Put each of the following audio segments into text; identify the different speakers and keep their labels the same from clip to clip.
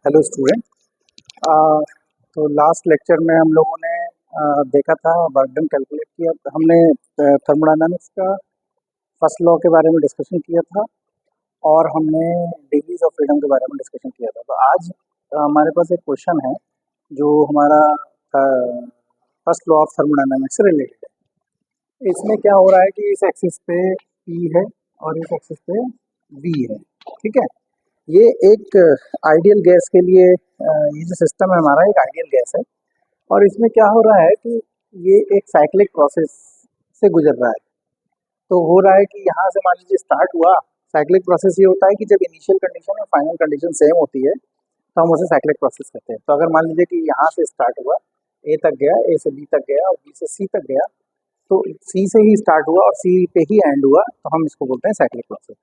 Speaker 1: Hello student. तो last lecture में हम लोगों ने देखा था, वर्क डन कैलकुलेट किया। हमने थर्मोडायनामिक्स का फर्स्ट लॉ के बारे में डिस्कशन किया था और हमने डिग्रीज ऑफ फ्रीडम के बारे में डिस्कशन किया था। तो आज हमारे पास एक क्वेश्चन है जो हमारा फर्स्ट लॉ ऑफ थर्मोडायनामिक्स से रिलेटेड है। इसमें क्या हो रहा है कि इस एक्सिस पे P है और इस एक्सिस पे V है। ठीक है, ये एक आइडियल गैस के लिए ये जो सिस्टम है हमारा एक आइडियल गैस है और इसमें क्या हो रहा है कि ये एक साइक्लिक प्रोसेस से गुजर रहा है। तो हो रहा है कि यहाँ से मान लीजिए स्टार्ट हुआ। साइक्लिक प्रोसेस ये होता है कि जब इनिशियल कंडीशन और फाइनल कंडीशन सेम होती है तो हम उसे साइक्लिक प्रोसेस कहते हैं। तो अगर मान लीजिए कि यहाँ से स्टार्ट हुआ, ए तक गया, ए से बी तक गया और बी से सी तक गया, तो सी से ही स्टार्ट हुआ और सी पे ही एंड हुआ, तो हम इसको बोलते हैं साइक्लिक प्रोसेस।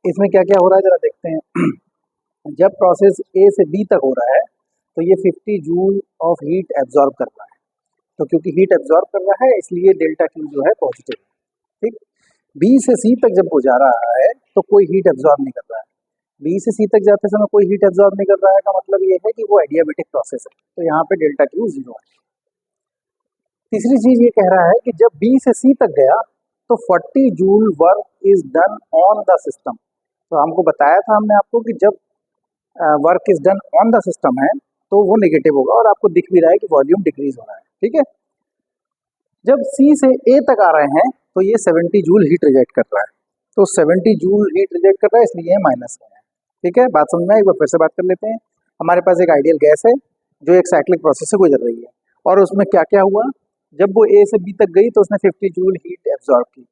Speaker 1: इसमें क्या क्या हो रहा है जरा देखते हैं। जब प्रोसेस ए से बी तक हो रहा है तो ये 50 जूल ऑफ हीट एब्जॉर्ब कर रहा है। तो क्योंकि हीट एब्जॉर्ब कर रहा है इसलिए डेल्टा क्यू जो है पॉजिटिव है। ठीक, बी से सी तक जब वो जा रहा है तो कोई हीट एब्जॉर्ब नहीं कर रहा है। बी से सी तक जाते समय कोई हीट एब्जॉर्ब नहीं कर रहा है का मतलब ये है कि वो एडियाबेटिक प्रोसेस है, तो यहाँ पे डेल्टा क्यू 0 है। तीसरी चीज ये कह रहा है कि जब बी से सी तक गया तो 40 joule work is done on the system. तो हमको बताया था हमने आपको कि जब work is done on the system है तो वो नेगेटिव होगा और आपको दिख भी रहा है कि वॉल्यूम डिक्रीज हो रहा है। ठीक है, जब सी से ए तक आ रहे हैं तो ये 70 जूल हीट रिजेक्ट कर रहा है। तो 70 जूल हीट रिजेक्ट कर रहा है इसलिए माइनस में है। ठीक है, बात समझ में आई? एक बार फिर से बात कर लेते हैं। हमारे पास एक आइडियल गैस है जो एक साइक्लिक प्रोसेस से गुजर रही है और उसमें क्या क्या हुआ। जब वो ए से बी तक गई तो उसने 50 जूल हीट एब्जॉर्ब की।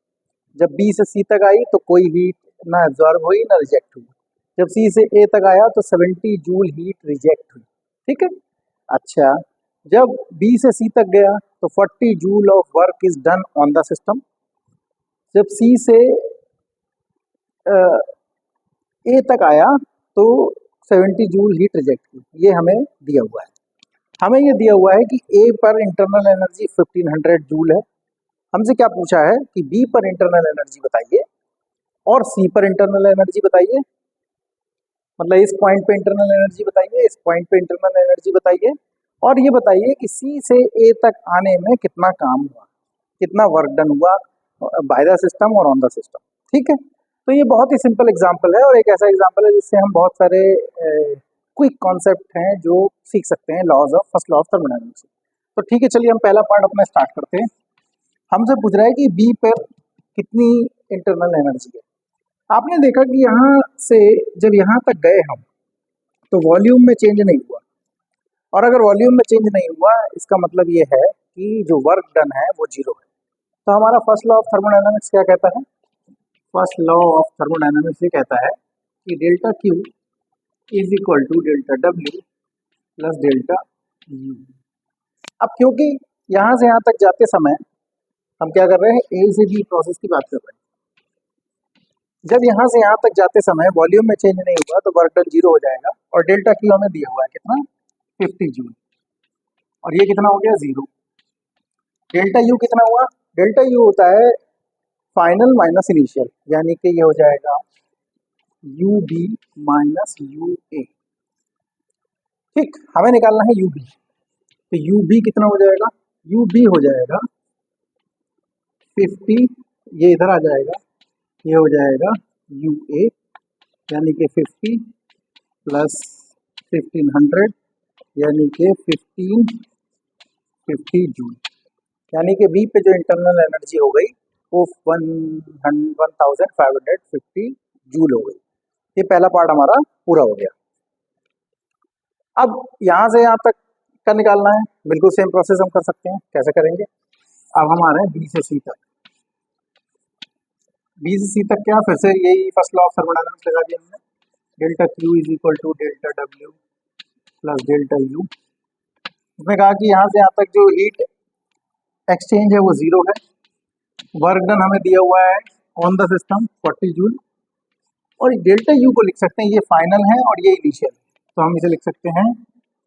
Speaker 1: जब बी से सी तक आई तो कोई हीट ना एब्जॉर्ब हुई ना रिजेक्ट हुई। जब सी से ए तक आया तो 70 जूल हीट रिजेक्ट हुई। ठीक है, अच्छा, जब बी से सी तक गया तो 40 joule of work is done on the system. जब सी से ए तक आया तो 70 जूल हीट रिजेक्ट हुई। ये हमें दिया हुआ है। हमें ये दिया हुआ है कि ए पर इंटरनल एनर्जी 1500 जूल है। हमसे क्या पूछा है कि बी पर इंटरनल एनर्जी बताइए और सी पर इंटरनल एनर्जी बताइए। मतलब इस पॉइंट पे इंटरनल एनर्जी बताइए, इस पॉइंट पे इंटरनल एनर्जी बताइए और ये बताइए कि सी से ए तक आने में कितना काम हुआ, कितना वर्क डन हुआ बाय द सिस्टम और ऑन द सिस्टम। ठीक है, तो ये बहुत ही सिंपल एग्जांपल है और एक ऐसा एग्जांपल है जिससे हम बहुत सारे क्विक कॉन्सेप्ट हैं जो सीख सकते हैं laws of first law of thermodynamics. तो ठीक है, चलिए हम पहला पार्ट अपना स्टार्ट करते हैं। हमसे पूछ रहा है कि बी पर कितनी इंटरनल एनर्जी है। आपने देखा कि यहाँ से जब यहाँ तक गए हम तो वॉल्यूम में चेंज नहीं हुआ, और अगर वॉल्यूम में चेंज नहीं हुआ इसका मतलब ये है कि जो वर्क डन है वो 0 है। तो हमारा फर्स्ट लॉ ऑफ थर्मोडायनामिक्स क्या कहता है? फर्स्ट लॉ ऑफ थर्मोडायनामिक्स ये कहता है कि delta Q is equal to delta W plus delta U. अब क्योंकि यहाँ से यहाँ तक जाते समय हम क्या कर रहे हैं, ए से बी प्रोसेस की बात कर रहे हैं। जब यहाँ से यहाँ तक जाते समय वॉल्यूम में चेंज नहीं हुआ तो वर्क डन 0 हो जाएगा और डेल्टा क्यू हमें दिया हुआ है कितना, 50 जूल, और ये कितना हो गया 0। डेल्टा यू कितना हुआ? डेल्टा यू होता है फाइनल माइनस इनिशियल, यानी कि ये हो जाएगा यू बी माइनस यू ए। ठीक, हमें निकालना है यू बी। तो यू बी कितना हो जाएगा? यू बी हो जाएगा 50, ये इधर आ जाएगा, ये हो जाएगा यू ए, यानी कि 50 प्लस 1500 यानी कि 1550 जूल। यानी कि बी पे जो इंटरनल एनर्जी हो गई वो 1550 जूल हो गई। ये पहला पार्ट हमारा पूरा हो गया। अब यहाँ से यहाँ तक का निकालना है, बिल्कुल सेम प्रोसेस हम कर सकते हैं। कैसे करेंगे? अब हम आ रहे हैं बी से सी तक। बी से सी तक क्या, फिर से यही फर्स्ट लॉ ऑफ थर्मोडायनामिक्स लगा दिया हमने। Delta Q is equal to delta W plus delta U. उसने कहा कि यहाँ से यहाँ तक जो हीट एक्सचेंज है वो 0 है। वर्क डन हमें दिया हुआ है ऑन द सिस्टम 40 जूल, और डेल्टा यू को लिख सकते हैं, ये फाइनल है और ये इनिशियल, तो हम इसे लिख सकते हैं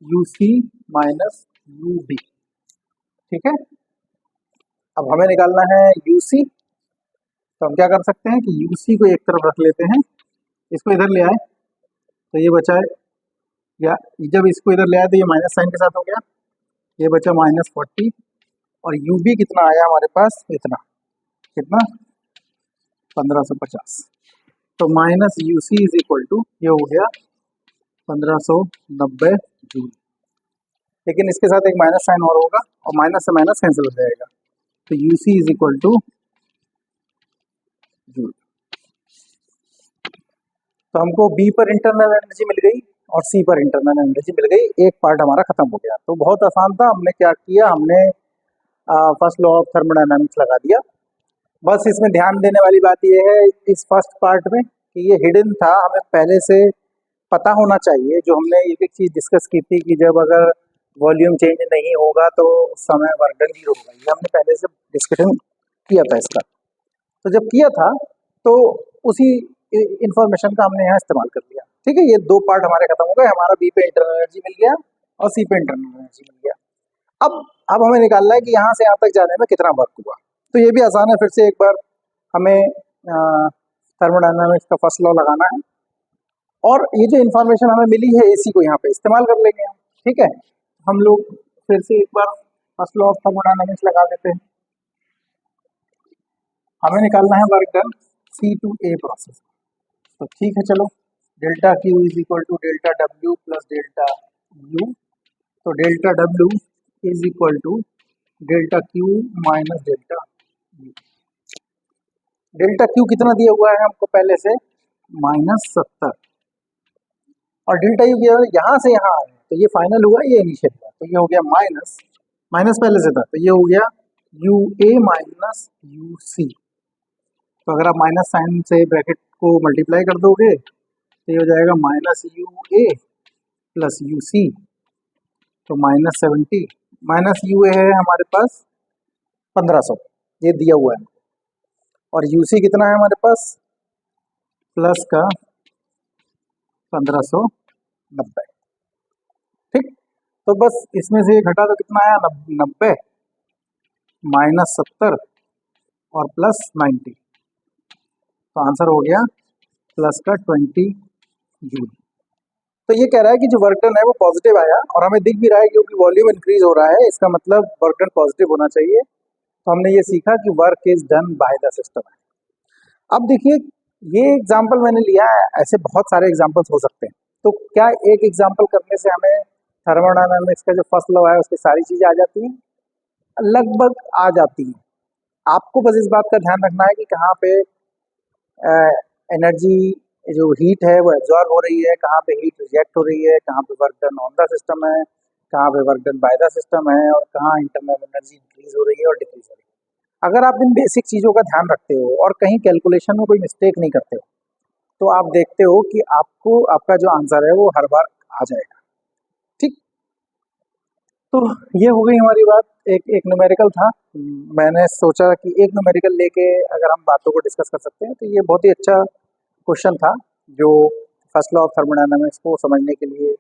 Speaker 1: U C minus U B. ठीक है, अब हमें निकालना है यू सी। तो हम क्या कर सकते हैं कि यू सी को एक तरफ रख लेते हैं, इसको इधर ले आए तो ये बचा है या जब इसको इधर ले आया तो ये माइनस साइन के साथ हो गया, ये बचा -40 और यू बी कितना आया हमारे पास, इतना, कितना 1550। तो minus U C is equal to ये हो गया 1590 जूल। लेकिन इसके साथ एक माइनस साइन और होगा और माइनस से माइनस कैंसिल हो जाएगा, तो U C is equal to joule. तो हमको बी पर इंटरनल एनर्जी मिल गई और सी पर इंटरनल एनर्जी मिल गई, एक पार्ट हमारा खत्म हो गया। तो बहुत आसान था, हमने क्या किया, हमने फर्स्ट लॉ ऑफ थर्मोडायनामिक्स लगा दिया। बस इसमें ध्यान देने वाली बात यह है इस फर्स्ट पार्ट में कि ये हिडन था, हमें पहले से पता होना चाहिए। जो हमने एक एक चीज़ डिस्कस की थी कि जब अगर वॉल्यूम चेंज नहीं होगा तो उस समय वर्क डन जीरो होगा, ये हमने पहले से डिस्कशन किया था इसका। तो जब किया था तो उसी इंफॉर्मेशन का हमने यहाँ इस्तेमाल कर लिया। ठीक है, ये दो पार्ट हमारे खत्म हो गए, हमारा बी पे इंटरनल एनर्जी मिल गया और सी पे इंटरनल एनर्जी मिल गया। अब हमें निकालना है कि यहाँ से यहाँ तक जाने में कितना वर्क हुआ। तो ये भी आसान है, फिर से एक बार हमें थर्मोडायनामिक्स का फर्स्ट लॉ लगाना है और ये जो इन्फॉर्मेशन हमें मिली है एसी को यहाँ पे इस्तेमाल कर लेंगे हम। ठीक है, हम लोग फिर से एक बार फर्स्ट लॉ ऑफ थर्मोडायनामिक्स लगा देते हैं। हमें निकालना है वर्क डन C2A प्रोसेस। तो ठीक है, चलो, delta Q is equal to delta W plus delta U. तो delta W is equal to delta Q minus delta U. Delta Q कितना दिया हुआ है हमको पहले से, -70, और डेल्टा यू यहाँ से यहाँ आए तो ये फाइनल हुआ, ये इनिशियल हुआ, तो ये हो गया माइनस, माइनस पहले से था तो ये हो गया U A minus U C. तो अगर आप माइनस साइन से ब्रैकेट को मल्टीप्लाई कर दोगे तो ये हो जाएगा minus U A plus U C, तो -70, माइनस यू ए है हमारे पास 1500, ये दिया हुआ है, और यू सी कितना है हमारे पास, प्लस का 1590। ठीक, तो बस इसमें से घटा तो कितना आया, 90 -70 और प्लस 90, तो आंसर हो गया प्लस का 20 जूल। तो ये कह रहा है कि जो वर्क डन है वो पॉजिटिव आया और हमें दिख भी रहा है क्योंकि वॉल्यूम इंक्रीज हो रहा है, इसका मतलब वर्क डन पॉजिटिव होना चाहिए। तो हमने ये सीखा कि work is done by the system. अब देखिए, ये एग्जाम्पल मैंने लिया है, ऐसे बहुत सारे एग्जाम्पल्स हो सकते हैं। तो क्या एक एग्जाम्पल करने से हमें थर्मोडायनामिक्स का जो फर्स्ट लॉ है उसकी सारी चीज़ें आ जाती हैं? लगभग आ जाती हैं। आपको बस इस बात का ध्यान रखना है कि कहाँ पे एनर्जी जो हीट है वो एब्जॉर्ब हो रही है, कहाँ पे हीट रिजेक्ट हो रही है, कहाँ पे work done on the system है, कहाँ पे work done by the system है, और कहाँ इंटरनल एनर्जी इंक्रीज हो रही है और डिक्रीज हो रही है। अगर आप इन बेसिक चीज़ों का ध्यान रखते हो और कहीं कैलकुलेशन में कोई मिस्टेक नहीं करते हो तो आप देखते हो कि आपको आपका जो आंसर है वो हर बार आ जाएगा। ठीक, तो ये हो गई हमारी बात, एक न्यूमेरिकल था। मैंने सोचा कि एक न्यूमेरिकल लेके अगर हम बातों को डिस्कस कर सकते हैं तो ये बहुत ही अच्छा क्वेश्चन था जो फर्स्ट लॉ ऑफ थर्मोडायनामिक्स को समझने के लिए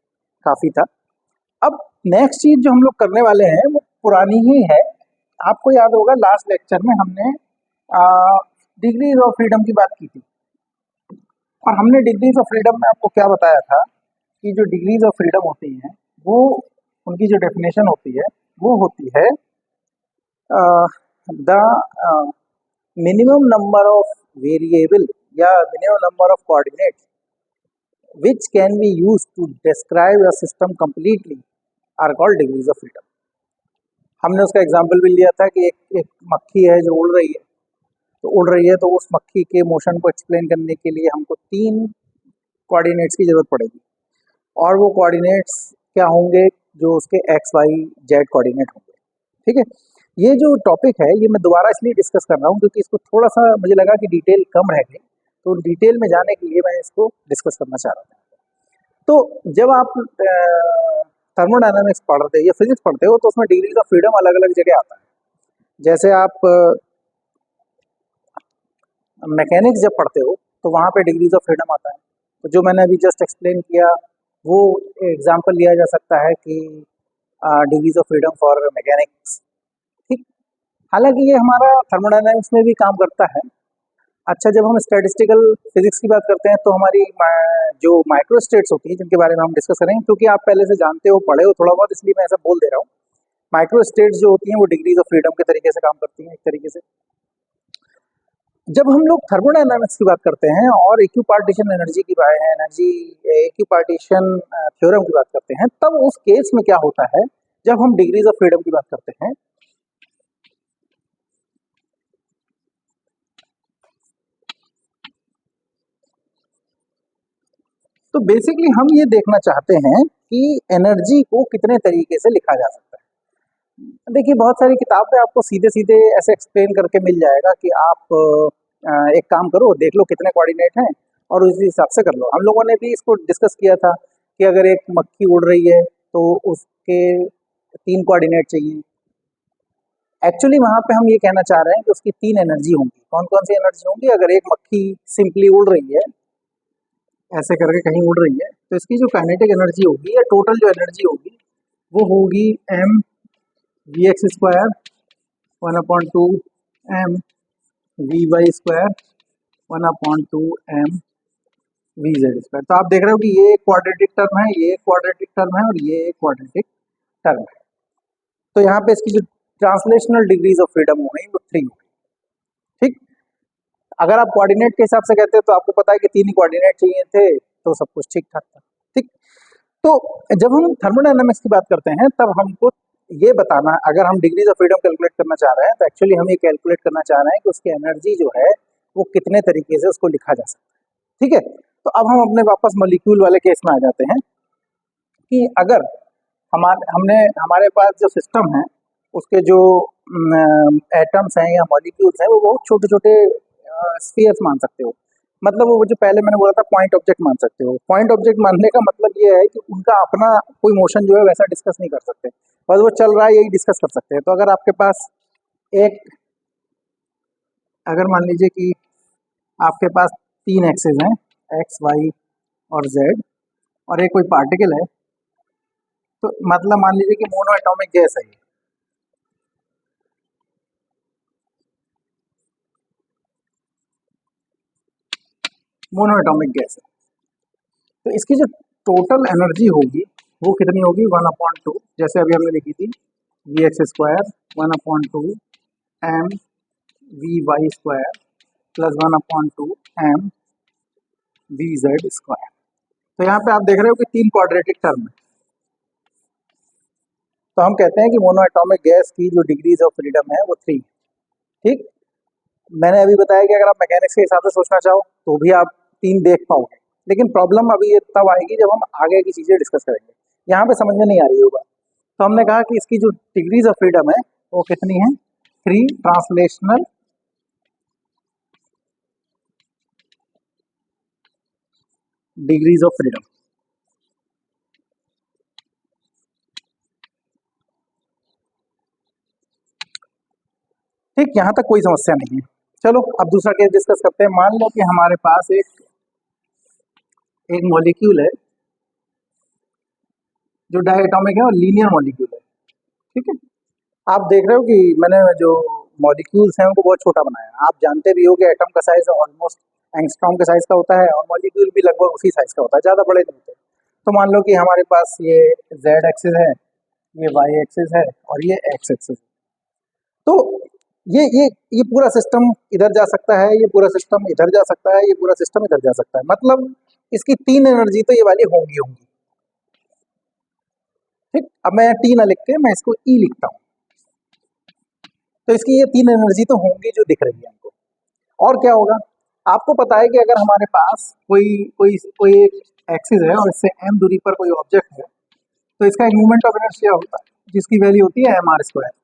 Speaker 1: काफ़ी था। अब नेक्स्ट चीज़ जो हम लोग करने वाले हैं वो पुरानी ही है। आपको याद होगा लास्ट लेक्चर में हमने डिग्रीज ऑफ फ्रीडम की बात की थी, और हमने डिग्रीज ऑफ फ्रीडम में आपको क्या बताया था कि जो डिग्रीज ऑफ फ्रीडम होती हैं वो उनकी जो डेफिनेशन होती है वो होती है the minimum number of variable या minimum number of coordinates which can be used to describe a system completely are called degrees of freedom। हमने उसका एग्जाम्पल भी लिया था कि एक मक्खी है जो उड़ रही है, तो उड़ रही है तो उस मक्खी के मोशन को एक्सप्लेन करने के लिए हमको 3 कोऑर्डिनेट्स की ज़रूरत पड़ेगी, और वो कोऑर्डिनेट्स क्या होंगे, जो उसके एक्स वाई जेड कोऑर्डिनेट होंगे। ठीक है, ये जो टॉपिक है ये मैं दोबारा इसलिए डिस्कस कर रहा हूँ क्योंकि इसको थोड़ा सा मुझे लगा कि डिटेल कम रह गई, तो डिटेल में जाने के लिए मैं इसको डिस्कस करना चाह रहा था। तो जब आप थर्मोडायनामिक्स पढ़ते या फिजिक्स पढ़ते हो तो उसमें डिग्रीज ऑफ फ्रीडम अलग अलग जगह आता है। जैसे आप मैकेनिक्स जब पढ़ते हो तो वहाँ पे डिग्रीज ऑफ फ्रीडम आता है। तो जो मैंने अभी जस्ट एक्सप्लेन किया वो एग्जाम्पल लिया जा सकता है कि degrees of freedom for mechanics. ठीक, हालांकि ये हमारा थर्मोडायनामिक्स में भी काम करता है, अच्छा, जब हम स्टैटिस्टिकल फिजिक्स की बात करते हैं तो हमारी जो माइक्रो स्टेट्स होती हैं जिनके बारे में हम डिस्कस करेंगे, क्योंकि आप पहले से जानते हो, पढ़े हो थोड़ा बहुत, इसलिए मैं ऐसा बोल दे रहा हूँ। माइक्रो स्टेट्स जो होती हैं वो डिग्रीज ऑफ फ्रीडम के तरीके से काम करती हैं, एक तरीके से। जब हम लोग थर्मोडायनामिक्स की बात करते हैं और इक्विपार्टीशन एनर्जी की एनर्जी इक्विपार्टीशन थ्योरम की बात करते हैं, तब उस केस में क्या होता है, जब हम डिग्रीज ऑफ फ्रीडम की बात करते हैं, तो बेसिकली हम ये देखना चाहते हैं कि एनर्जी को कितने तरीके से लिखा जा सकता है। देखिए, बहुत सारी किताब में आपको सीधे सीधे ऐसे एक्सप्लेन करके मिल जाएगा कि आप एक काम करो, देख लो कितने कोऑर्डिनेट हैं और उसी हिसाब से कर लो। हम लोगों ने भी इसको डिस्कस किया था कि अगर एक मक्खी उड़ रही है तो उसके 3 कोऑर्डिनेट चाहिए। एक्चुअली वहां पे हम ये कहना चाह रहे हैं कि उसकी 3 एनर्जी होंगी। कौन कौन सी एनर्जी होंगी? अगर एक मक्खी सिंपली उड़ रही है, ऐसे करके कहीं उड़ रही है, तो इसकी जो काइनेटिक एनर्जी होगी या टोटल जो एनर्जी होगी वो होगी m vx square 1/2 m vy square 1/2 m vz square. तो आप देख रहे हो कि ये एक क्वाड्रेटिक टर्म है, ये एक क्वाड्रेटिक टर्म है और ये एक क्वाड्रेटिक टर्म है। तो यहाँ पे इसकी जो ट्रांसलेशनल डिग्रीज ऑफ फ्रीडम हो गई वो 3 हो गई। ठीक, अगर आप कोऑर्डिनेट के हिसाब से कहते हैं तो आपको पता है कि 3 ही कोऑर्डिनेट चाहिए थे, तो सब कुछ ठीक ठाक था। ठीक, तो जब हम थर्मोडायनामिक्स की बात करते हैं तब हमको ये बताना, अगर हम डिग्रीज ऑफ फ्रीडम कैलकुलेट करना चाह रहे हैं तो एक्चुअली हम ये कैलकुलेट करना चाह रहे हैं कि उसकी एनर्जी जो है वो कितने तरीके से उसको लिखा जा सकता है। ठीक है, तो अब हम अपने वापस मॉलिक्यूल वाले केस में आ जाते हैं कि अगर हमारे पास जो सिस्टम है उसके जो एटम्स हैं या मॉलिक्यूल्स हैं वो बहुत छोटे छोटे स्फीयर्स मान सकते हो। मतलब वो जो पहले मैंने बोला था पॉइंट ऑब्जेक्ट मान सकते हो। पॉइंट ऑब्जेक्ट मानने का मतलब ये है कि उनका अपना कोई मोशन जो है वैसा डिस्कस नहीं कर सकते, बस वो चल रहा है यही डिस्कस कर सकते हैं। तो अगर आपके पास एक, अगर मान लीजिए कि आपके पास 3 एक्सेस हैं, एक्स वाई और जेड, और एक कोई पार्टिकल है, तो मतलब मान लीजिए कि मोनो एटॉमिक गैस है ये। मोनो एटॉमिक गैस है, तो इसकी जो टोटल एनर्जी होगी वो कितनी होगी? 1/2, जैसे अभी हमने लिखी थी, V X square 1/2 m V Y square plus 1/2 m V Z square. तो यहाँ पे आप देख रहे हो कि 3 क्वाड्रेटिक टर्म है। तो हम कहते हैं कि मोनो एटॉमिक गैस की जो डिग्रीज ऑफ फ्रीडम है वो 3। ठीक, मैंने अभी बताया कि अगर आप मैकेनिक्स के हिसाब से सोचना चाहो तो भी आप 3 देख पाओगे, लेकिन प्रॉब्लम अभी ये तब आएगी जब हम आगे की चीजें डिस्कस करेंगे। यहाँ पे समझ में नहीं आ रही होगा। तो हमने कहा कि इसकी जो डिग्रीज ऑफ फ्रीडम है वो कितनी है? 3 ट्रांसलेशनल डिग्रीज ऑफ फ्रीडम। ठीक, यहाँ तक कोई समस्या नहीं है। चलो अब दूसरा केस डिस्कस करते हैं। मान लो कि हमारे पास एक मॉलिक्यूल है जो डायटोमिक है और लीनियर मॉलिक्यूल है। ठीक है, आप देख रहे हो कि मैंने जो मॉलिक्यूल्स हैं उनको बहुत छोटा बनाया। आप जानते भी हो कि एटम का साइज ऑलमोस्ट एंगस्ट्रॉम के साइज का होता है और मॉलिक्यूल भी लगभग उसी साइज का होता है, ज़्यादा बड़े नहीं होते। तो मान लो कि हमारे पास ये जेड एक्सिस है, ये वाई एक्सिस है और ये एक्स एक्सिस। तो ये पूरा सिस्टम इधर जा सकता है, ये पूरा सिस्टम इधर जा सकता है, ये पूरा सिस्टम इधर जा सकता है। मतलब इसकी 3 एनर्जी तो ये वाली होंगी होंगी। ठीक, अब मैं टी ना लिख के मैं इसको ई लिखता हूँ। तो इसकी ये 3 एनर्जी तो होंगी जो दिख रही है हमको। और क्या होगा? आपको पता है कि अगर हमारे पास कोई कोई कोई एक एक्सिस है और इससे m दूरी पर कोई ऑब्जेक्ट है, तो इसका एक मूवमेंट ऑफ इनर्शिया होता है जिसकी वैल्यू होती है mr²।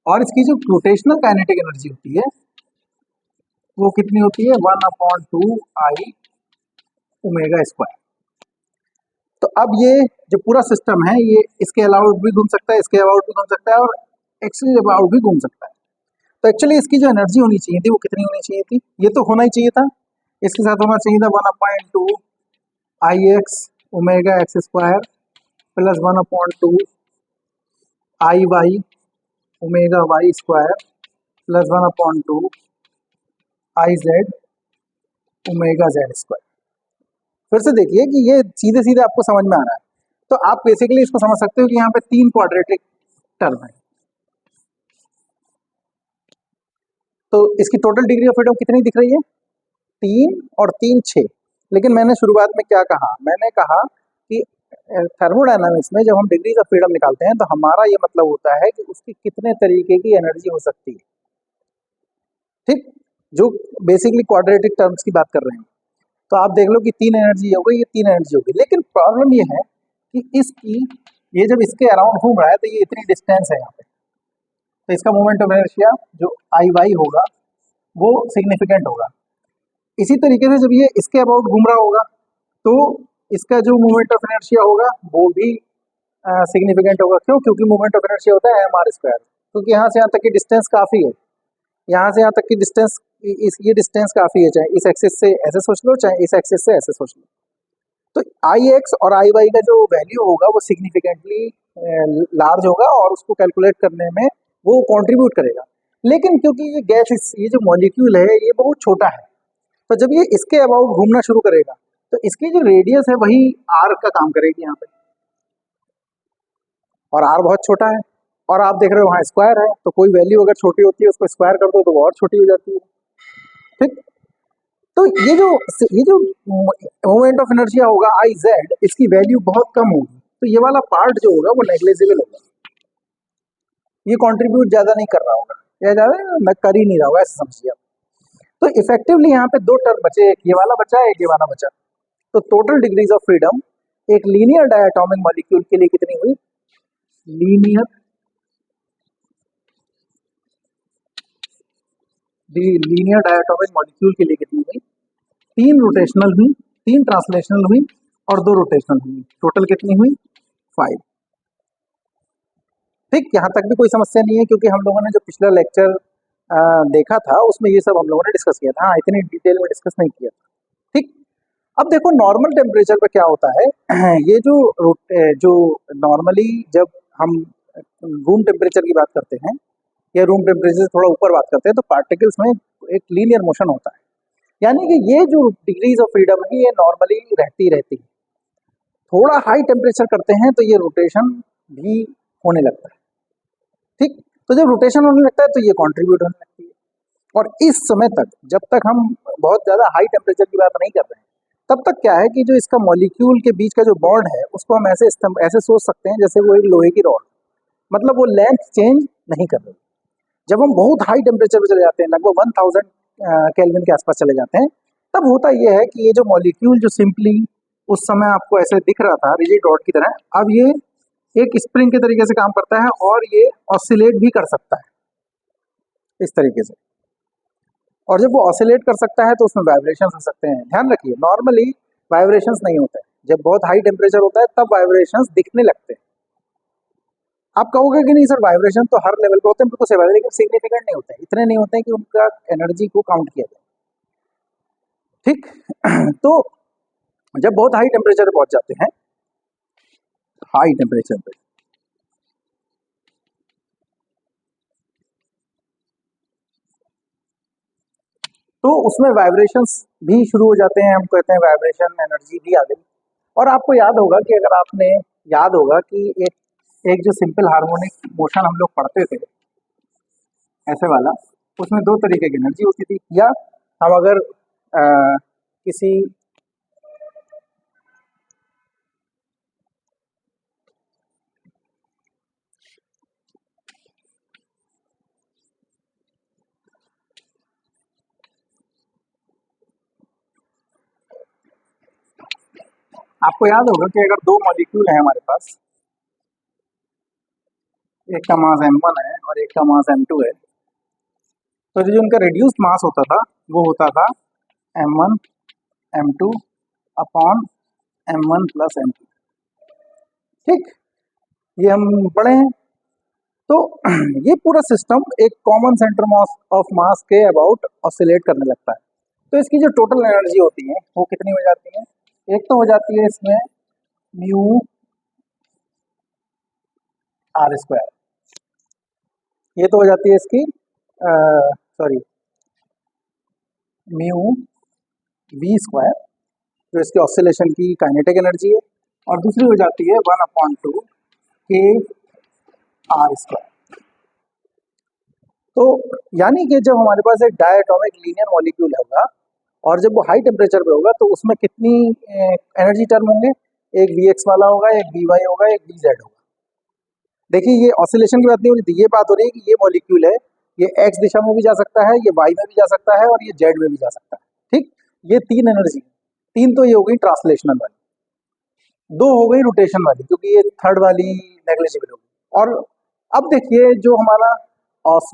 Speaker 1: और इसकी जो रोटेशनल काइनेटिक एनर्जी होती है वो कितनी होती है? 1/2 I ओमेगा स्क्वायर। तो अब ये जो पूरा सिस्टम है ये इसके अलाउट भी घूम सकता है, इसके अलाउट भी घूम सकता है और एक्सिस अबाउट भी घूम सकता है। तो एक्चुअली इसकी जो एनर्जी होनी चाहिए थी वो कितनी होनी चाहिए थी? ये तो होना ही चाहिए था, इसके साथ होना चाहिए था 1/2 I X omega X square plus 1/2 I Y omega Y square plus 1/2 I Z omega Z square. फिर से देखिए कि ये सीधे सीधे आपको समझ में आ रहा है, तो आप बेसिकली इसको समझ सकते हो कि यहाँ पे 3 क्वाड्रेटिक टर्म है। तो इसकी टोटल डिग्री ऑफ फ्रीडम कितनी दिख रही है? 3 और 3 6। लेकिन मैंने शुरुआत में क्या कहा? मैंने कहा कि थर्मोडायनामिक्स में जब हम डिग्रीज ऑफ फ्रीडम निकालते हैं तो हमारा ये मतलब होता है कि उसकी कितने तरीके की एनर्जी हो सकती है। ठीक, जो बेसिकली क्वाड्रेटिक टर्म्स की बात कर रहे हैं। तो आप देख लो कि 3 एनर्जी हो गई, ये 3 एनर्जी हो गई। लेकिन प्रॉब्लम ये है कि इसकी ये जब इसके अराउंड घूम रहा है तो ये इतनी डिस्टेंस है यहाँ पे, तो इसका मोमेंट ऑफ इनर्शिया जो आई वाई होगा वो सिग्निफिकेंट होगा। इसी तरीके से जब ये इसके अबाउट घूम रहा होगा तो इसका जो मोमेंट ऑफ इनर्शिया होगा वो भी सिग्निफिकेंट होगा। क्यों? क्योंकि मोमेंट ऑफ इनर्शिया होता है mr स्क्वायर, क्योंकि यहाँ से यहाँ तक की डिस्टेंस काफ़ी है, यहाँ से यहाँ तक की डिस्टेंस, ये डिस्टेंस काफ़ी है, चाहे इस एक्सिस से ऐसे सोच लो चाहे इस एक्सिस से ऐसे सोच लो। तो आई एक्स और आई वाई का जो वैल्यू होगा वो सिग्निफिकेंटली लार्ज होगा और उसको कैलकुलेट करने में वो कंट्रीब्यूट करेगा। लेकिन क्योंकि ये गैस, ये जो मॉलिक्यूल है ये बहुत छोटा है, तो जब ये इसके अबाउट घूमना शुरू करेगा तो इसकी जो रेडियस है वही आर का काम करेगी यहाँ पे, और आर बहुत छोटा है। और आप देख रहे हो वहाँ स्क्वायर है, तो कोई वैल्यू अगर छोटी होती है उसको स्क्वायर कर दो तो वो और छोटी हो जाती है। ठीक, तो ये जो मोमेंट ऑफ इनर्शिया होगा आई जेड, इसकी वैल्यू बहुत कम होगी, तो ये वाला पार्ट जो होगा वो नेग्लिजिबल होगा, ये कंट्रीब्यूट ज़्यादा नहीं कर रहा होगा, या ज़्यादा कर ही नहीं रहा होगा, ऐसे समझिए आप। तो इफेक्टिवली यहाँ पे 2 टर्म बचे, एक ये वाला बचा एक ये वाला बचा। तो टोटल डिग्रीज ऑफ फ्रीडम एक लीनियर डायटोमिक मॉलिक्यूल के लिए कितनी हुई? लीनियर डायटोमिक मॉलिक्यूल के लिए कितनी हुई? 3 रोटेशनल हुई, 3 ट्रांसलेशनल हुई और 2 रोटेशनल हुई। टोटल कितनी हुई? 5। ठीक, यहाँ तक भी कोई समस्या नहीं है, क्योंकि हम लोगों ने जो पिछला लेक्चर देखा था उसमें ये सब हम लोगों ने डिस्कस किया था। हाँ, इतनी डिटेल में डिस्कस नहीं किया था। ठीक, अब देखो नॉर्मल टेम्परेचर पे क्या होता है। ये जो नॉर्मली जब हम रूम टेम्परेचर की बात करते हैं या रूम टेम्परेचर से थोड़ा ऊपर बात करते हैं तो पार्टिकल्स में एक लीनियर मोशन होता है, यानी कि ये जो डिग्रीज ऑफ फ्रीडम है ये नॉर्मली रहती है। थोड़ा हाई टेम्परेचर करते हैं तो ये रोटेशन भी होने लगता है। ठीक, तो जब रोटेशन होने लगता है तो ये कंट्रीब्यूट होने लगती है। और इस समय तक, जब तक हम बहुत ज़्यादा हाई टेम्परेचर की बात नहीं कर रहे हैं, तब तक क्या है कि जो इसका मॉलिक्यूल के बीच का जो बॉन्ड है उसको हम ऐसे सोच सकते हैं जैसे वो एक लोहे की रॉड, मतलब वो लेंथ चेंज नहीं कर रही। जब हम बहुत हाई टेम्परेचर पर चले जाते हैं, लगभग 1000 केल्विन के आसपास चले जाते हैं, तब होता ये है कि ये जो मॉलिक्यूल जो सिंपली उस समय आपको ऐसे दिख रहा था रिजिड रॉड की तरह, अब ये एक स्प्रिंग के तरीके से काम करता है और ये ऑसिलेट भी कर सकता है इस तरीके से। और जब वो ऑसिलेट कर सकता है तो उसमें वाइब्रेशंस हो सकते हैं। ध्यान रखिए, नॉर्मली वाइब्रेशंस नहीं होते हैं, जब बहुत हाई टेम्परेचर होता है तब वाइब्रेशंस दिखने लगते हैं। आप कहोगे कि नहीं सर वाइब्रेशन तो हर लेवल पे होते हैं, बिल्कुल सही बात है, लेकिन सिग्निफिकेंट नहीं होते हैं, इतने नहीं होते हैं कि उनका एनर्जी को काउंट किया जाए। ठीक, तो जब बहुत हाई टेम्परेचर पे पहुंच जाते हैं, हाई टेम्परेचर पे, तो उसमें वाइब्रेशंस भी शुरू हो जाते हैं। हम कहते हैं वाइब्रेशन एनर्जी भी आ गई। और आपको याद होगा कि अगर आपने याद होगा कि एक जो सिंपल हार्मोनिक मोशन हम लोग पढ़ते थे ऐसे वाला, उसमें 2 तरीके की एनर्जी होती थी। या हम अगर किसी आपको याद होगा कि अगर 2 मॉलिक्यूल है हमारे पास, एक का मास m1 है और एक का मास m2 है, तो जो उनका रिड्यूस्ड मास होता था वो होता था m1 m2 upon m1 plus m2। ठीक, ये हम पढ़े हैं। तो ये पूरा सिस्टम एक कॉमन सेंटर ऑफ मास के अबाउट ऑसिलेट करने लगता है। तो इसकी जो टोटल एनर्जी होती है वो कितनी हो जाती है? एक तो हो जाती है इसमें म्यू आर स्क्वायर, ये तो हो जाती है इसकी, सॉरी, म्यू वी स्क्वायर, जो इसके ऑसिलेशन की काइनेटिक एनर्जी है, और दूसरी हो जाती है 1/2 के आर स्क्वायर। तो यानी कि जब हमारे पास एक डायटोमिक लीनियर मॉलिक्यूल होगा और जब वो हाई टेम्परेचर पे होगा तो उसमें कितनी एनर्जी टर्म होंगे, एक वी एक्स वाला होगा, एक वी वाई होगा, एक वी जेड होगा। देखिए ये ऑसिलेशन की बात नहीं हो रही थी, ये बात हो रही है कि ये मॉलिक्यूल है, ये एक्स दिशा में भी जा सकता है, ये वाई में भी जा सकता है, और ये जेड में भी जा सकता है। ठीक, ये तीन एनर्जी, तीन तो ये हो गई ट्रांसलेशनल वाली, दो हो गई रोटेशन वाली, क्योंकि ये थर्ड वाली नेग्लिजिबल होगी। और अब देखिए जो हमारा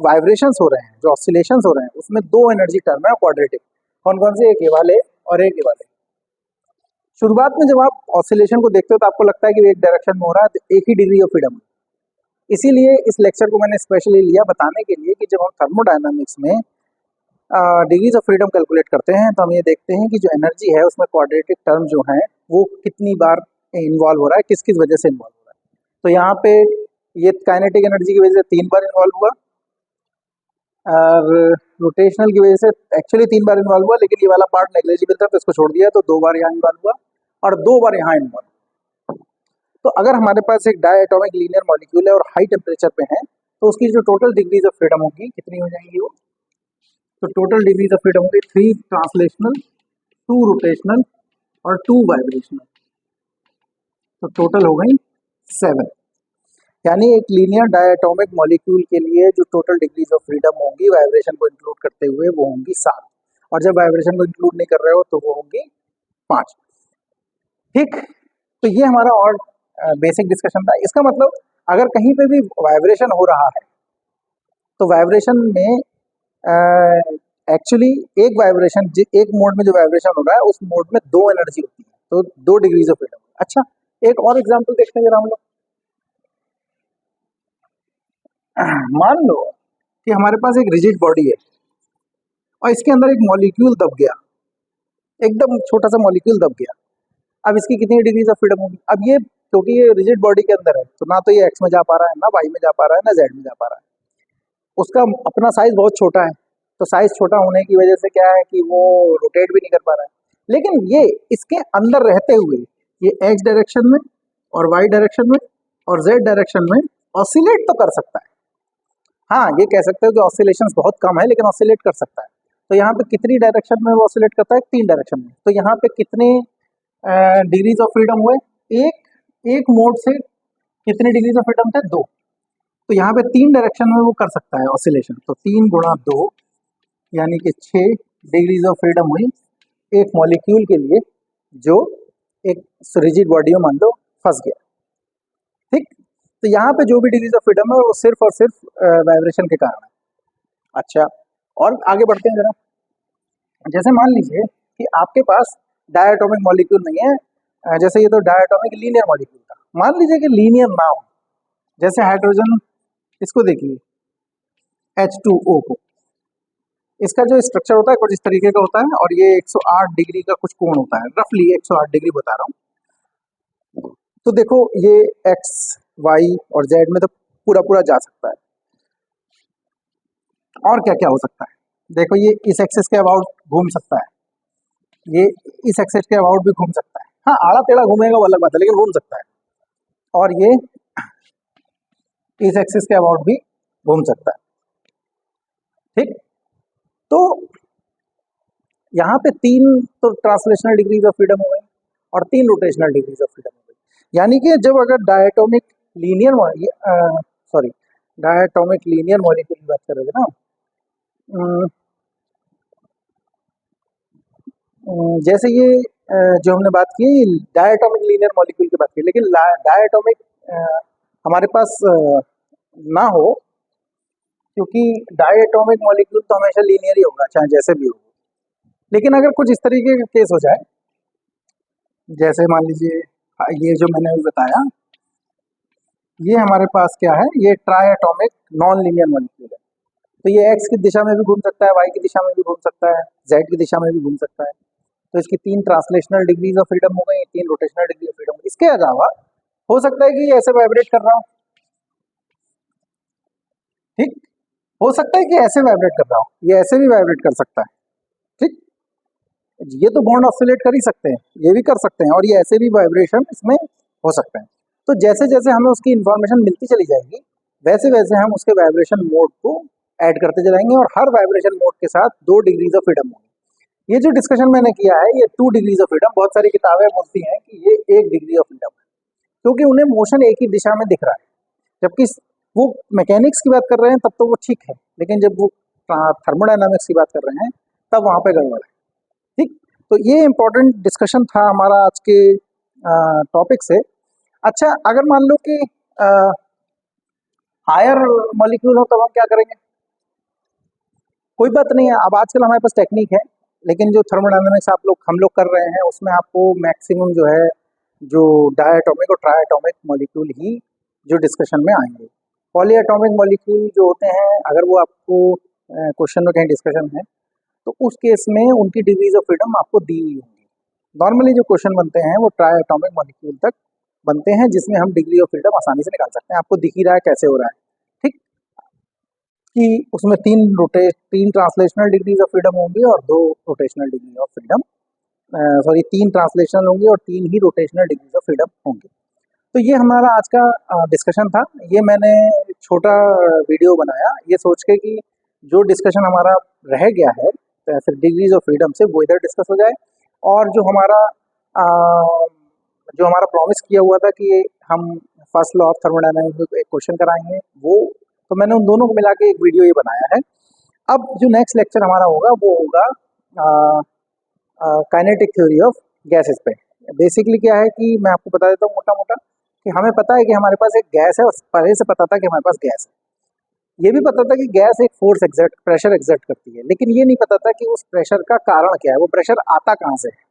Speaker 1: वाइब्रेशंस हो रहे हैं, जो ऑसिलेशंस हो रहे हैं, उसमें दो एनर्जी टर्म है क्वाड्रेटिक। कौन कौन से? एक ये वाले और एक ये वाले। शुरुआत में जब आप ऑसिलेशन को देखते हो तो आपको लगता है कि एक डायरेक्शन में हो रहा है, तो एक ही डिग्री ऑफ फ्रीडम। इसीलिए इस लेक्चर को मैंने स्पेशली लिया बताने के लिए कि जब हम थर्मोडायनामिक्स में डिग्रीज ऑफ फ्रीडम कैलकुलेट करते हैं तो हम ये देखते हैं कि जो एनर्जी है उसमें क्वाड्रेटिक टर्म जो है वो कितनी बार इन्वॉल्व हो रहा है, किस किस वजह से इन्वॉल्व हो रहा है। तो यहाँ पे ये काइनेटिक एनर्जी की वजह से 3 बार इन्वॉल्व हुआ, और रोटेशनल की वजह से एक्चुअली 3 बार इन्वॉल्व हुआ, लेकिन ये वाला पार्ट नेग्लिजिबल था तो इसको छोड़ दिया, तो 2 बार यहाँ इन्वॉल्व हुआ और 2 बार यहाँ इन्वॉल्व। तो अगर हमारे पास एक डायटोमिक लीनियर मॉलिक्यूल है और हाई टेम्परेचर पे है तो उसकी जो टोटल डिग्रीज ऑफ फ्रीडम होगी कितनी हो जाएंगी वो? तो टोटल डिग्रीज ऑफ फ्रीडम होगी 3 ट्रांसलेशनल, 2 रोटेशनल और 2 वाइब्रेशनल, तो टोटल हो गई 7। यानी एक लीनियर डायटोमिक मॉलिक्यूल के लिए जो टोटल डिग्रीज ऑफ फ्रीडम होंगी वाइब्रेशन को इंक्लूड करते हुए वो होंगी 7, और जब वाइब्रेशन को इंक्लूड नहीं कर रहे हो तो वो होंगी 5। ठीक, तो ये हमारा और बेसिक डिस्कशन था। इसका मतलब अगर कहीं पे भी वाइब्रेशन हो रहा है तो वाइब्रेशन में एक्चुअली एक वाइब्रेशन, एक मोड में जो वाइब्रेशन हो रहा है उस मोड में 2 एनर्जी होती है, तो 2 डिग्रीज ऑफ फ्रीडम। अच्छा, एक और एग्जांपल देखते हैं जरा हम लोग। मान लो कि हमारे पास एक रिजिड बॉडी है और इसके अंदर एक मॉलिक्यूल दब गया, एकदम छोटा सा मॉलिक्यूल दब गया। अब इसकी कितनी डिग्रीज ऑफ फ्रीडम होगी? अब ये क्योंकि ये रिजिड बॉडी के अंदर है तो ना तो ये एक्स में जा पा रहा है, ना वाई में जा पा रहा है, ना जेड में जा पा रहा है। उसका अपना साइज बहुत छोटा है, तो साइज छोटा होने की वजह से क्या है कि वो रोटेट भी नहीं कर पा रहा है। लेकिन ये इसके अंदर रहते हुए ये एक्स डायरेक्शन में और वाई डायरेक्शन में और जेड डायरेक्शन में ऑसिलेट तो कर सकता है। हाँ, ये कह सकते हो कि ऑसिलेशंस बहुत कम है लेकिन ऑसिलेट कर सकता है। तो यहाँ पे कितनी डायरेक्शन में वो ऑसिलेट करता है? 3 डायरेक्शन में। तो यहाँ पे कितने डिग्रीज ऑफ फ्रीडम हुए? एक मोड से कितने डिग्रीज ऑफ फ्रीडम थे? 2। तो यहाँ पे 3 डायरेक्शन में वो कर सकता है ऑसिलेशन, तो 3 गुणा 2 यानी कि 6 डिग्रीज ऑफ फ्रीडम हुई एक मॉलिक्यूल के लिए जो एक रिजिड बॉडी में मान लो फंस गया। ठीक, तो यहाँ पे जो भी डिग्रीज ऑफ फ्रीडम है वो सिर्फ और सिर्फ वाइब्रेशन के कारण है। अच्छा, और आगे बढ़ते हैं जरा। जैसे मान लीजिए कि आपके पास डायटोमिक मॉलिक्यूल नहीं है, जैसे ये तो डायटोमिक लीनियर मॉलिक्यूल था। मान लीजिए कि लीनियर ना हो, जैसे हाइड्रोजन, इसको देखिए H2O को, इसका जो स्ट्रक्चर होता है कुछ इस तरीके का होता है और ये 108 डिग्री का कुछ कोण होता है, रफली 108 डिग्री बता रहा हूँ। तो देखो ये एक्स वाई और जेड में तो पूरा पूरा जा सकता है, और क्या क्या हो सकता है? देखो ये इस एक्सिस के अबाउट घूम सकता है, ये इस एक्सिस के अबाउट भी घूम सकता है। हाँ, आड़ा टेढ़ा घूमेगा वो अलग बात है, लेकिन घूम सकता है। और ये इस एक्सिस के अबाउट भी घूम सकता है। ठीक, तो यहाँ पे 3 तो ट्रांसलेशनल डिग्रीज ऑफ फ्रीडम हो गई और 3 रोटेशनल डिग्रीज ऑफ फ्रीडम हो गई। यानी कि जब अगर डायटोमिक लीनियर मॉलिक्यूल की बात करोगे ना, जैसे ये जो हमने बात की डायटोमिक लीनियर मॉलिक्यूल की बात की, लेकिन डायटोमिक हमारे पास ना हो, क्योंकि डायटोमिक मॉलिक्यूल तो हमेशा लीनियर ही होगा चाहे जैसे भी हो। लेकिन अगर कुछ इस तरीके का केस हो जाए, जैसे मान लीजिए ये जो मैंने अभी बताया, ये हमारे पास क्या है, ये ट्राइएटोमिक नॉन लीनियर मॉलिक्यूल है। तो ये एक्स की दिशा में भी घूम सकता है, वाई की दिशा में भी घूम सकता है, जेड की दिशा में भी घूम सकता है। तो इसकी 3 ट्रांसलेशनल डिग्रीज ऑफ फ्रीडम हो गई, 3 रोटेशनल डिग्री ऑफ फ्रीडम। इसके अलावा हो सकता है कि ये ऐसे वाइब्रेट कर रहा हो। ठीक, हो सकता है कि ऐसे वाइब्रेट कर रहा हो, ये ऐसे भी वाइब्रेट कर सकता है। ठीक, ये तो बॉन्ड ऑसिलेट कर ही सकते हैं, ये भी कर सकते हैं, और ये ऐसे भी वाइब्रेशन इसमें हो सकते हैं। तो जैसे जैसे हमें उसकी इंफॉर्मेशन मिलती चली जाएगी, वैसे वैसे हम उसके वाइब्रेशन मोड को ऐड करते चलाएंगे, और हर वाइब्रेशन मोड के साथ 2 डिग्रीज ऑफ फ्रीडम होंगे। ये जो डिस्कशन मैंने किया है, ये 2 डिग्रीज ऑफ फ्रीडम, बहुत सारी किताबें बोलती हैं कि ये 1 डिग्री ऑफ फ्रीडम है, क्योंकि उन्हें मोशन एक ही दिशा में दिख रहा है। जबकि वो मैकेनिक्स की बात कर रहे हैं तब तो वो ठीक है, लेकिन जब वो थर्मोडायनामिक्स की बात कर रहे हैं तब वहाँ पे गड़बड़ है। ठीक, तो ये इम्पोर्टेंट डिस्कशन था हमारा आज के टॉपिक से। अच्छा, अगर मान लो कि हायर मॉलिक्यूल हो तब हम क्या करेंगे? कोई बात नहीं है, अब आजकल हमारे पास टेक्निक है, लेकिन जो थर्मोडायनामिक्स हम लोग कर रहे हैं उसमें आपको मैक्सिमम जो है जो डायटोमिक और ट्राइएटोमिक मॉलिक्यूल ही जो डिस्कशन में आएंगे। पॉलीएटोमिक मॉलिक्यूल जो होते हैं, अगर वो आपको क्वेश्चन में कहीं डिस्कशन है तो उस केस में उनकी डिग्रीज ऑफ फ्रीडम आपको दी हुई होंगी। नॉर्मली जो क्वेश्चन बनते हैं वो ट्राइएटोमिक मॉलिक्यूल तक बनते हैं, जिसमें हम डिग्री ऑफ फ्रीडम आसानी से निकाल सकते हैं। आपको दिख ही रहा है कैसे हो रहा है, ठीक, कि उसमें तीन ट्रांसलेशनल डिग्रीज ऑफ फ्रीडम होंगी और 2 rotational degree of freedom, sorry 3 translational होंगी और 3 ही रोटेशनल डिग्रीज ऑफ फ्रीडम होंगी। तो ये हमारा आज का डिस्कशन था। ये मैंने एक छोटा वीडियो बनाया ये सोच के कि जो डिस्कशन हमारा रह गया है फिर डिग्रीज ऑफ फ्रीडम से, वो इधर डिस्कस हो जाए, और जो हमारा प्रॉमिस किया हुआ था कि हम फर्स्ट लॉ ऑफ थर्मोडायनामिक्स में एक क्वेश्चन कराएंगे, वो तो मैंने उन दोनों को मिला के एक वीडियो ये बनाया है। अब जो नेक्स्ट लेक्चर हमारा होगा वो होगा काइनेटिक थ्योरी ऑफ गैसेस पे। बेसिकली क्या है कि मैं आपको बता देता हूँ मोटा मोटा कि हमें पता है कि हमारे पास एक गैस है, और पहले से पता था कि हमारे पास गैस है। ये भी पता था कि गैस एक प्रेशर एग्जर्ट करती है, लेकिन ये नहीं पता था कि उस प्रेशर का कारण क्या है, वो प्रेशर आता कहाँ से है।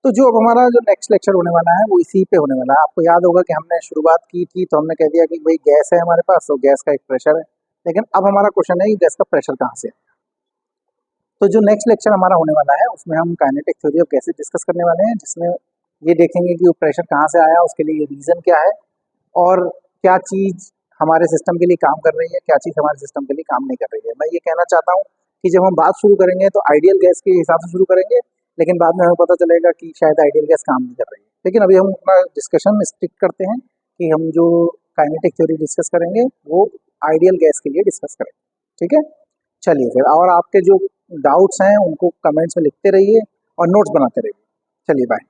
Speaker 1: तो जो अब हमारा जो नेक्स्ट लेक्चर होने वाला है वो इसी पे होने वाला है। आपको याद होगा कि हमने शुरुआत की थी तो हमने कह दिया कि भाई गैस है हमारे पास, तो गैस का एक प्रेशर है, लेकिन अब हमारा क्वेश्चन है कि गैस का प्रेशर कहाँ से है। तो जो नेक्स्ट लेक्चर हमारा होने वाला है उसमें हम kinetic theory of gases discuss करने वाले हैं, जिसमें ये देखेंगे कि वो प्रेशर कहाँ से आया, उसके लिए रीज़न क्या है, और क्या चीज़ हमारे सिस्टम के लिए काम कर रही है, क्या चीज़ हमारे सिस्टम के लिए काम नहीं कर रही है। मैं ये कहना चाहता हूँ कि जब हम बात शुरू करेंगे तो आइडियल गैस के हिसाब से शुरू करेंगे, लेकिन बाद में हमें पता चलेगा कि शायद आइडियल गैस काम नहीं कर रही है। लेकिन अभी हम अपना डिस्कशन स्टिक करते हैं कि हम जो काइनेटिक थ्योरी डिस्कस करेंगे वो आइडियल गैस के लिए डिस्कस करेंगे। ठीक है, चलिए फिर, और आपके जो डाउट्स हैं उनको कमेंट्स में लिखते रहिए और नोट्स बनाते रहिए। चलिए बाय।